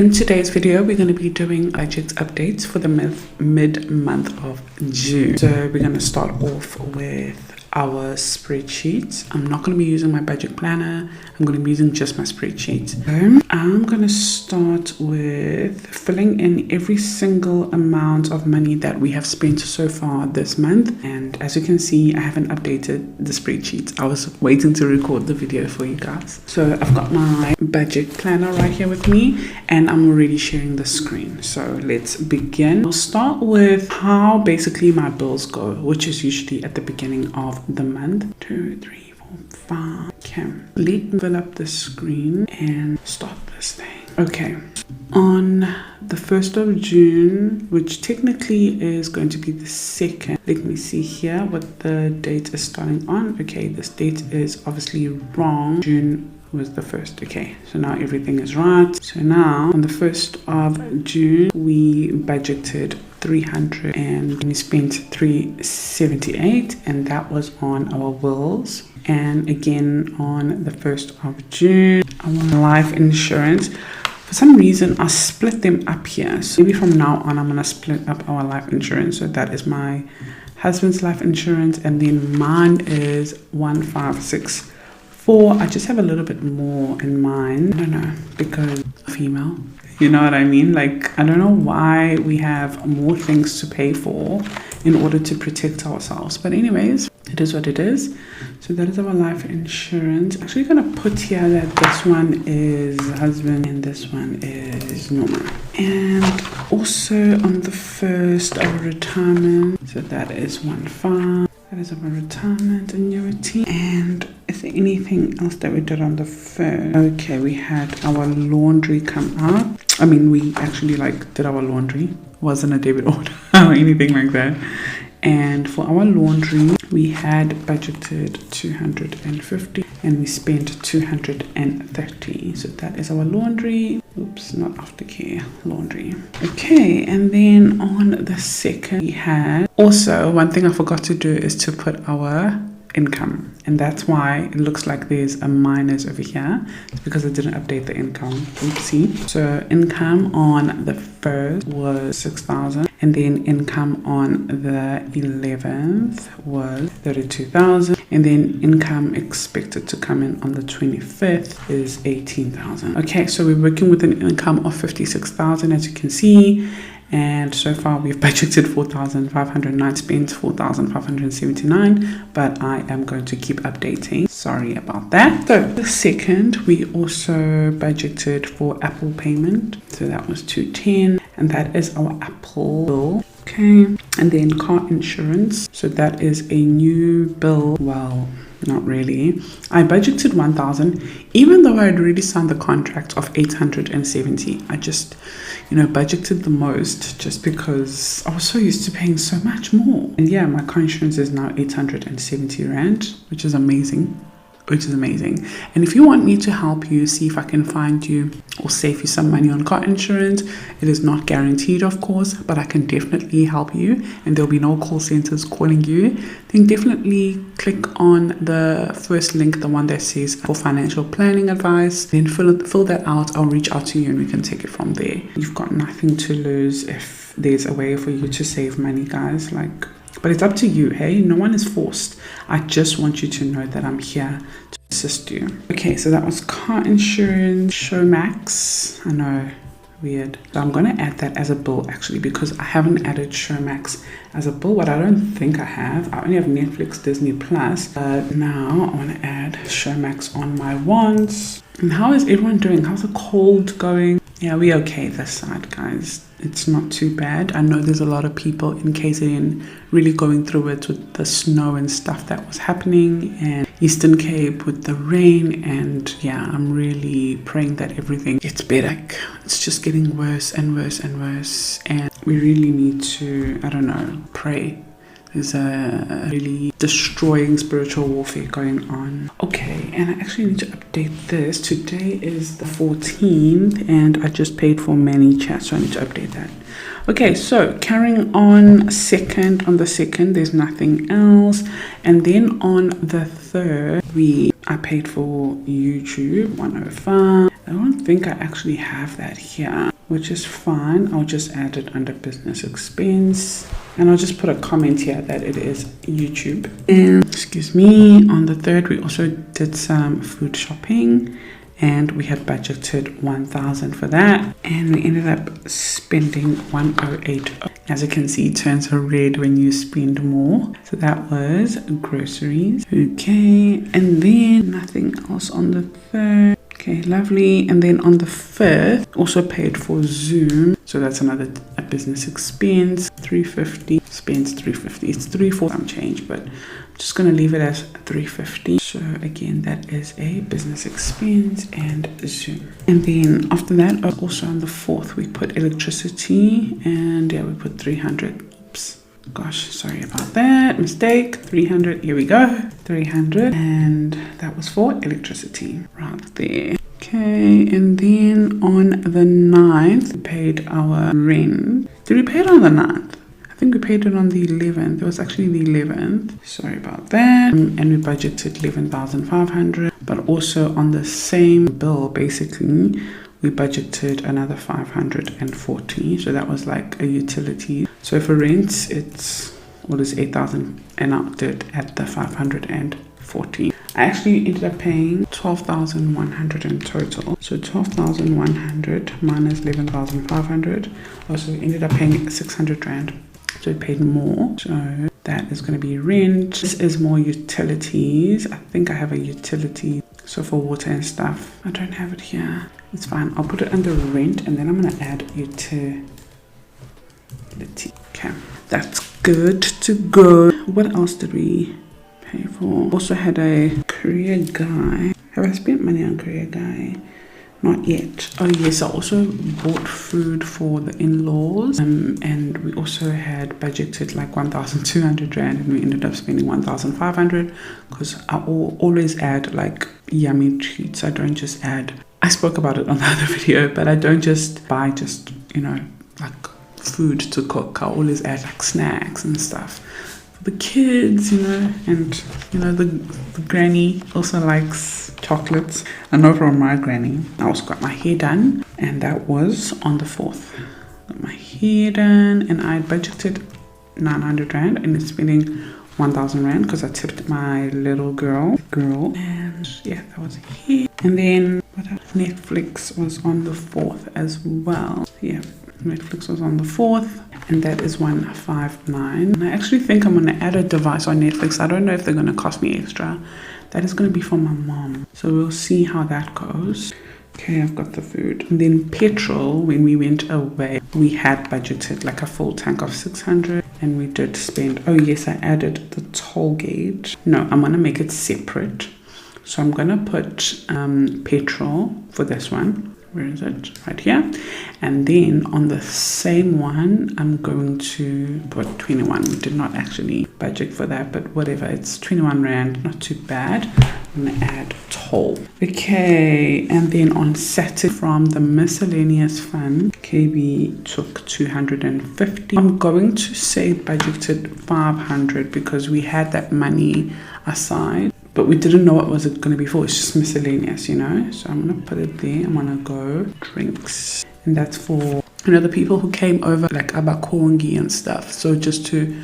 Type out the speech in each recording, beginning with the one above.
In today's video, we're going to be doing budget updates for the mid-month of June. So we're going to start off with our spreadsheet. I'm not going to be using my budget planner. I'm going to be using just my spreadsheet. So I'm going to start with filling in every single amount of money that we have spent so far this month. And as you can see, I haven't updated the spreadsheet. I was waiting to record the video for you guys. So I've got my budget planner right here with me, and I'm already sharing the screen. So let's begin. I'll start with how basically my bills go, which is usually at the beginning of the month. 2, 3, 4, 5. Okay, let me fill up the screen and start this thing. Okay, on the 1st of June, which technically is going to be the 2nd, let me see here what the date is starting on. Okay, this date is obviously wrong. June was the 1st. Okay, so now everything is right. So now on the 1st of June, we budgeted 300 and we spent 378, and that was on our bills. And again on the 1st of June, our life insurance, for some reason I split them up here, so maybe from now on I'm gonna split up our life insurance. So that is my husband's life insurance, and then mine is 1564. I just have a little bit more in mine. I don't know, because female, you know what I mean? Like, I don't know why we have more things to pay for in order to protect ourselves. But anyways, it is what it is. So that is our life insurance. I'm actually gonna put here that this one is husband and this one is Norma. And also on the 1st of retirement, so that is 15. That is our retirement annuity. And is there anything else that we did on the 1st? Okay, we had our laundry come out. I mean, we actually did our laundry. Wasn't a debit order or anything like that. And for our laundry, we had budgeted 250 and we spent 230. So that is our laundry. Oops, not aftercare, laundry. Okay, and then on the 2nd, we had also one thing I forgot to do is to put our income, and that's why it looks like there's a minus over here. It's because I didn't update the income. Oopsie. So income on the 1st was 6,000, and then income on the 11th was 32,000, and then income expected to come in on the 25th is 18,000. Okay, so we're working with an income of 56,000, as you can see. And so far we've budgeted 4,509, spent 4,579, but I am going to keep updating. Sorry about that. So the 2nd, we also budgeted for Apple payment. So that was 210, and that is our Apple bill. Okay, and then car insurance. So that is a new bill. Well, not really. I budgeted 1,000, even though I had already signed the contract of 870. I just, budgeted the most just because I was so used to paying so much more. And yeah, my car insurance is now 870 Rand, which is amazing. And if you want me to help you see if I can find you or save you some money on car insurance, it is not guaranteed, of course, but I can definitely help you, and there'll be no call centers calling you. Then definitely click on the first link, the one that says for financial planning advice. Then fill that out. I'll reach out to you and we can take it from there. You've got nothing to lose if there's a way for you to save money, guys. But it's up to you, hey? No one is forced. I just want you to know that I'm here to assist you. Okay, so that was car insurance, Showmax. I know, weird. So I'm gonna add that as a bill actually, because I haven't added Showmax as a bill. But I don't think I have. I only have Netflix, Disney Plus. But now I wanna add Showmax on my wants. And how is everyone doing? How's the cold going? Yeah, we're okay this side, guys. It's not too bad. I know there's a lot of people in KZN really going through it with the snow and stuff that was happening, and Eastern Cape with the rain. And yeah, I'm really praying that everything gets better. It's just getting worse and worse and worse, and we really need to, I don't know, pray There's a really destroying spiritual warfare going on. Okay, and I actually need to update this. Today is the 14th and I just paid for ManyChat, so I need to update that. Okay, so carrying on the 2nd, there's nothing else. And then on the 3rd, I paid for YouTube, 105. I don't think I actually have that here, which is fine. I'll just add it under business expense. And I'll just put a comment here that it is YouTube. And excuse me, on the 3rd, we also did some food shopping. And we had budgeted 1,000 for that, and we ended up spending 108. As you can see, it turns red when you spend more. So that was groceries. Okay, and then nothing else on the 3rd. Okay, lovely. And then on the 5th, also paid for Zoom. So that's a business expense, 350. Spends 350. It's 340 some change, but I'm just gonna leave it as 350. So again, that is a business expense and Zoom. And then after that, also on the 4th, we put electricity, and yeah, we put 300. Oops. Gosh, sorry about that. Mistake. 300. Here we go. 300. And that was for electricity right there. Okay, and then on the 9th, we paid our rent. Did we pay it on the 9th? I think we paid it on the 11th. It was actually the 11th. Sorry about that. And we budgeted 11,500. But also on the same bill, basically, we budgeted another 540. So that was like a utility. So for rent, it's 8,000, and I did at the 540. I actually ended up paying 12,100 in total. So 12,100 minus 11,500. Also ended up paying 600 rand. So we paid more. So that is going to be rent. This is more utilities. I think I have a utility. So for water and stuff. I don't have it here. It's fine. I'll put it under rent, and then I'm going to add utility. Okay. That's good to go. What else did we pay for? Also had a courier guy. Have I spent money on courier guy? Not yet. Oh yes, I also bought food for the in-laws, and we also had budgeted like 1,200 rand, and we ended up spending 1,500 because I always add like yummy treats. I don't just add. I spoke about it on the other video, but I don't just buy like food to cook. I always add like snacks and stuff for the kids, and the granny also likes chocolates. I know from my granny. I also got my hair done, and that was on the 4th. Got my hair done, and I budgeted 900 rand, and it's spending 1,000 rand because I tipped my little girl, and yeah, that was hair. And then Netflix was on the 4th as well. Yeah, Netflix was on the 4th, and that is 159. And I actually think I'm going to add a device on Netflix. I don't know if they're going to cost me extra. That is going to be for my mom, so we'll see how that goes. Okay, I've got the food. And then petrol, when we went away, we had budgeted like a full tank of 600, and we did spend, oh yes, I added the toll gate. No, I'm going to make it separate. So I'm going to put petrol for this one. Where is it? Right here. And then on the same one, I'm going to put 21. We did not actually budget for that, but whatever. It's 21 rand, not too bad. I'm going to add toll. Okay, and then on Saturday from the Miscellaneous fund, KB took 250. I'm going to say budgeted 500 because we had that money aside. But we didn't know what was it going to be for. It's just miscellaneous, So I'm going to put it there. I'm going to go drinks. And that's for, the people who came over, like abakongi and stuff. So just to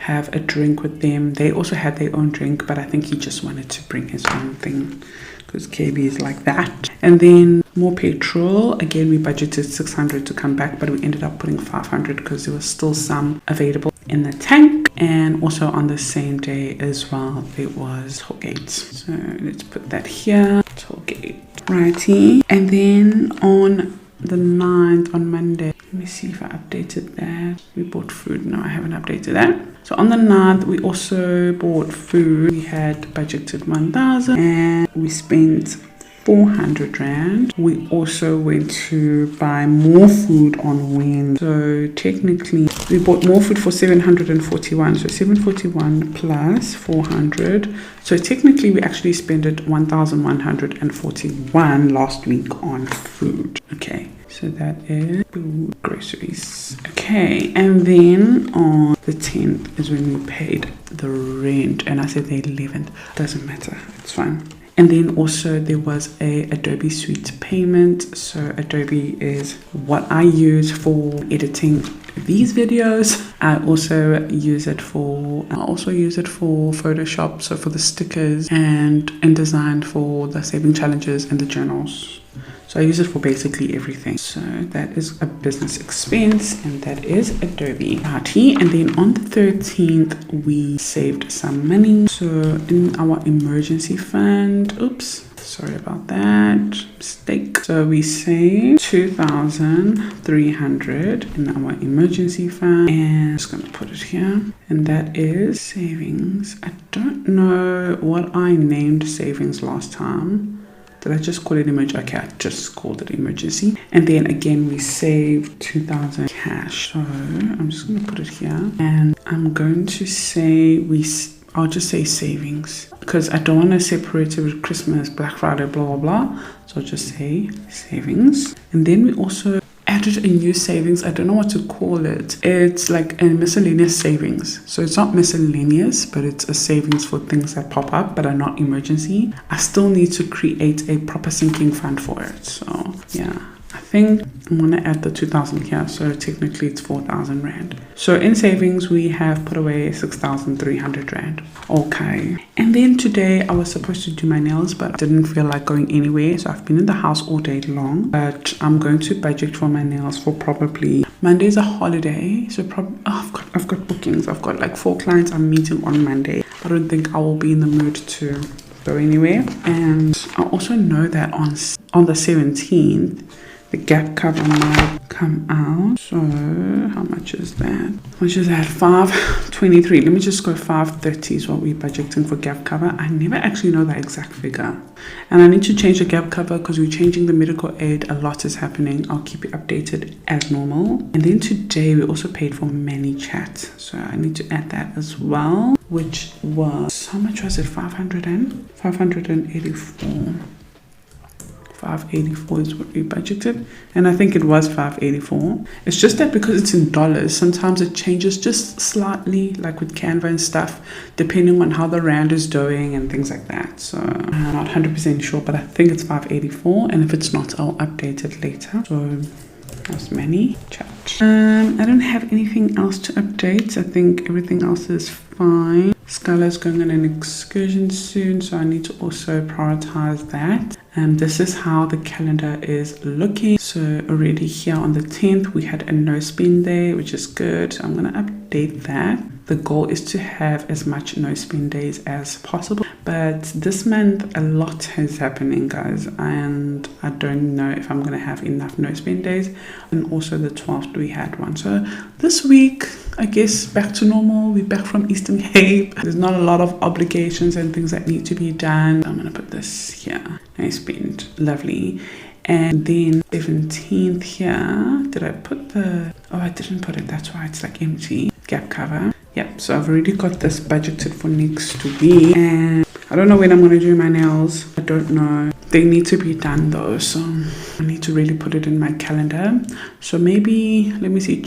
have a drink with them. They also had their own drink, but I think he just wanted to bring his own thing because KB is like that. And then more petrol. Again, we budgeted 600 to come back, but we ended up putting 500 because there was still some available in the tank. And also on the same day as well, there was toll gates. So let's put that here, toll gate. Righty. And then on the 9th, on Monday, let me see if I updated that. We bought food. No, I haven't updated that. So on the 9th, we also bought food. We had budgeted 1,000 and we spent 400 rand. We also went to buy more food on Wednesday. So technically We bought more food for 741. So 741 plus 400. So technically we actually spent it 1,141 last week on food. Okay. So that is food, groceries. Okay, and then on the 10th is when we paid the rent. And I said the 11th. Doesn't matter. It's fine. And then also there was a Adobe Suite payment. So Adobe is what I use for editing these videos. I also use it for Photoshop, so for the stickers, and InDesign for the saving challenges and the journals. So I use it for basically everything. So that is a business expense, and that is Adobe Party. And then on the 13th, we saved some money. So in our emergency fund, oops, sorry about that, mistake. So we saved 2,300 in our emergency fund, and I'm just gonna put it here. And that is savings. I don't know what I named savings last time. Did I just call it emergency? Okay, I just called it emergency. And then again, we saved 2,000 cash. So I'm just going to put it here. And I'm going to say I'll just say savings, because I don't want to separate it with Christmas, Black Friday, blah, blah, blah. So I'll just say savings. And then we also added a new savings. I don't know what to call it. It's like a miscellaneous savings. So it's not miscellaneous, but it's a savings for things that pop up but are not emergency. I still need to create a proper sinking fund for it. So yeah, I think I'm gonna add the 2,000 here. So technically it's 4,000 Rand. So in savings, we have put away 6,300 Rand. Okay. And then today I was supposed to do my nails, but I didn't feel like going anywhere. So I've been in the house all day long, but I'm going to budget for my nails for probably Monday's a holiday. So I've got bookings. I've got like 4 clients I'm meeting on Monday. I don't think I will be in the mood to go anywhere. And I also know that on the 17th, the gap cover might come out. So how much is that? How much is that? 523. Let me just go 530 is what we're budgeting for gap cover. I never actually know the exact figure. And I need to change the gap cover because we're changing the medical aid. A lot is happening. I'll keep you updated as normal. And then today we also paid for ManyChat. So I need to add that as well, which was, how much was it? 584. 584 is what we budgeted, and I think it was 584. It's just that because it's in dollars, sometimes it changes just slightly, like with Canva and stuff, depending on how the rand is doing and things like that. So I'm not 100% sure, but I think it's 584, and if it's not, I'll update it later. So that's ManyChat. I don't have anything else to update. I think everything else is fine. Skylar's going on an excursion soon, so I need to also prioritize that. And this is how the calendar is looking. So already here on the 10th, we had a no spend day, which is good. So I'm going to update that. The goal is to have as much no spend days as possible. But this month, a lot is happening, guys. And I don't know if I'm going to have enough no spend days. And also the 12th, we had one. So this week, I guess back to normal. We're back from Eastern Cape. There's not a lot of obligations and things that need to be done. I'm going to put this here. No spend. Lovely. And then 17th here, did I put the, oh, I didn't put it. That's why it's like empty. Gap cover. Yep, so I've already got this budgeted for next week, and I don't know when I'm going to do my nails. I don't know. They need to be done though, so I need to really put it in my calendar. So maybe, let me see,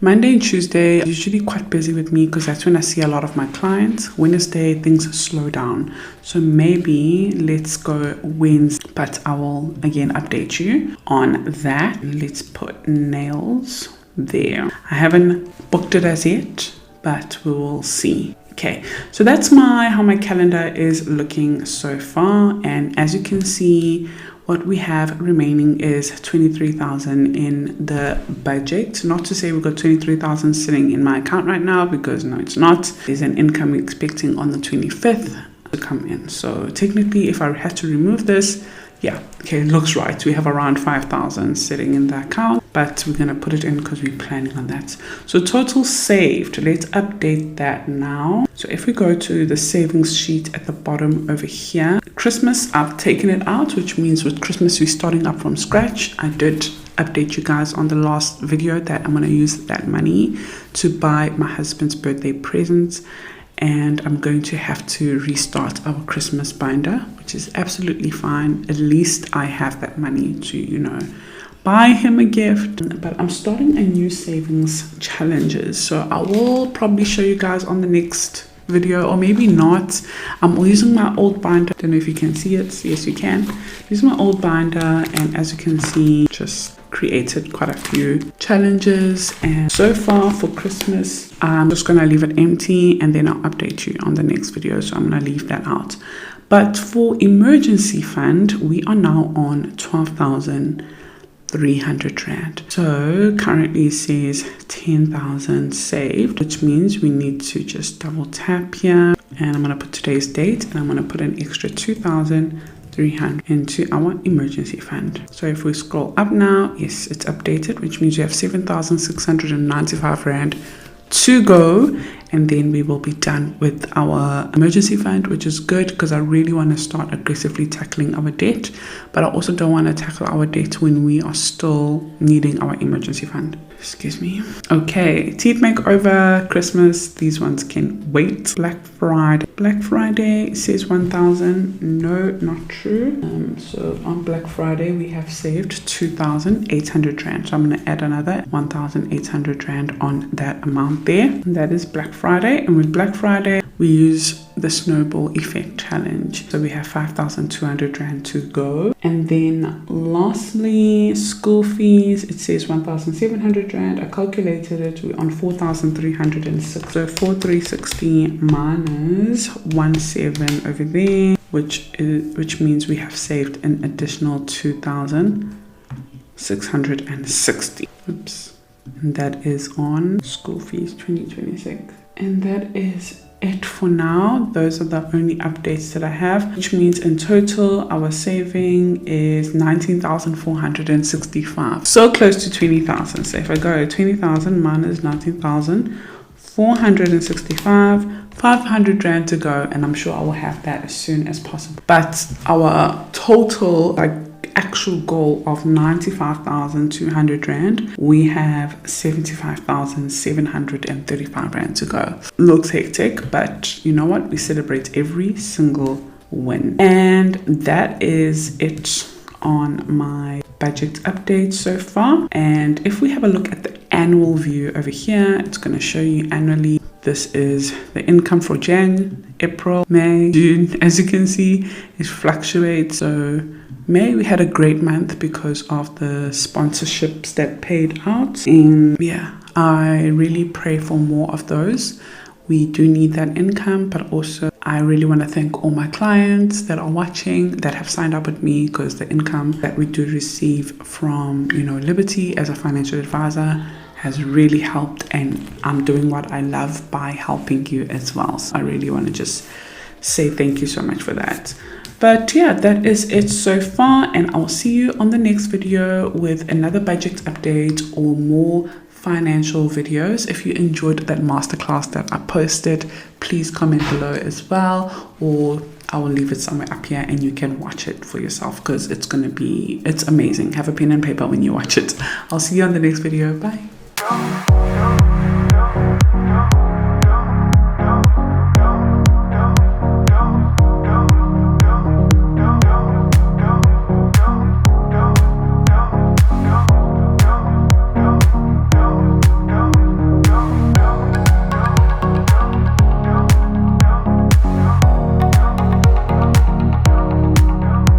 Monday and Tuesday are usually quite busy with me because that's when I see a lot of my clients. Wednesday, things slow down. So maybe let's go Wednesday, but I will again update you on that. Let's put nails there. I haven't booked it as yet, but we will see. Okay, so that's how my calendar is looking so far. And as you can see, what we have remaining is 23,000 in the budget. Not to say we've got 23,000 sitting in my account right now, because no, it's not. There's an income we're expecting on the 25th to come in. So technically, if I had to remove this, yeah, okay, it looks right. We have around 5,000 sitting in the account, but we're going to put it in because we're planning on that. So total saved, let's update that now. So if we go to the savings sheet at the bottom over here, Christmas, I've taken it out, which means with Christmas, we're starting up from scratch. I did update you guys on the last video that I'm going to use that money to buy my husband's birthday presents. And I'm going to have to restart our Christmas binder, which is absolutely fine. At least I have that money to, you know, buy him a gift. But I'm starting a new savings challenges, so I will probably show you guys on the next video, or maybe not. I'm using my old binder. Don't know if you can see it. Yes, you can. Using my old binder, and as you can see, just created quite a few challenges. And so far for Christmas, I'm just gonna leave it empty, and then I'll update you on the next video. So I'm gonna leave that out. But for emergency fund, we are now on 12,300 rand. So currently it says 10,000 saved, which means we need to just double tap here, and I'm gonna put today's date, and I'm gonna put an extra 2,300 into our emergency fund. So if we scroll up now, yes, it's updated, which means we have 7,695 rand to go, and then we will be done with our emergency fund, which is good because I really want to start aggressively tackling our debt, but I also don't want to tackle our debt when we are still needing our emergency fund. Excuse me. Okay, teeth makeover, Christmas, these ones can wait. Black Friday says 1,000. No, not true. So on Black Friday we have saved 2,800 rand. So I'm going to add another 1,800 rand on that amount there. And that is Black Friday. And with Black Friday we use the snowball effect challenge. So we have 5,200 rand to go. And then lastly, school fees, it says 1,700 rand. I calculated it, we're on 4,306. So 4,360 minus 17 over there, which means we have saved an additional 2,660. Oops. And that is on school fees 2026. And that is it for now. Those are the only updates that I have, which means in total our saving is 19,465, so close to 20,000. So if I go 20,000 minus 19,465, 500 rand to go, and I'm sure I will have that as soon as possible. But our total, like, actual goal of 95,200 rand, we have 75,735 rand to go. Looks hectic, but you know what, we celebrate every single win. And that is it on my budget update so far. And if we have a look at the annual view over here, it's going to show you annually. This is the income for Jan, April, May, June. As you can see, it fluctuates. So May we had a great month because of the sponsorships that paid out, and yeah, I really pray for more of those. We do need that income, but also I really want to thank all my clients that are watching, that have signed up with me, because the income that we do receive from, you know, Liberty as a financial advisor has really helped, and I'm doing what I love by helping you as well. So I really want to just say thank you so much for that. But yeah, that is it so far, and I'll see you on the next video with another budget update or more financial videos. If you enjoyed that masterclass that I posted, please comment below as well, or I will leave it somewhere up here and you can watch it for yourself, because it's amazing. Have a pen and paper when you watch it. I'll see you on the next video. Bye.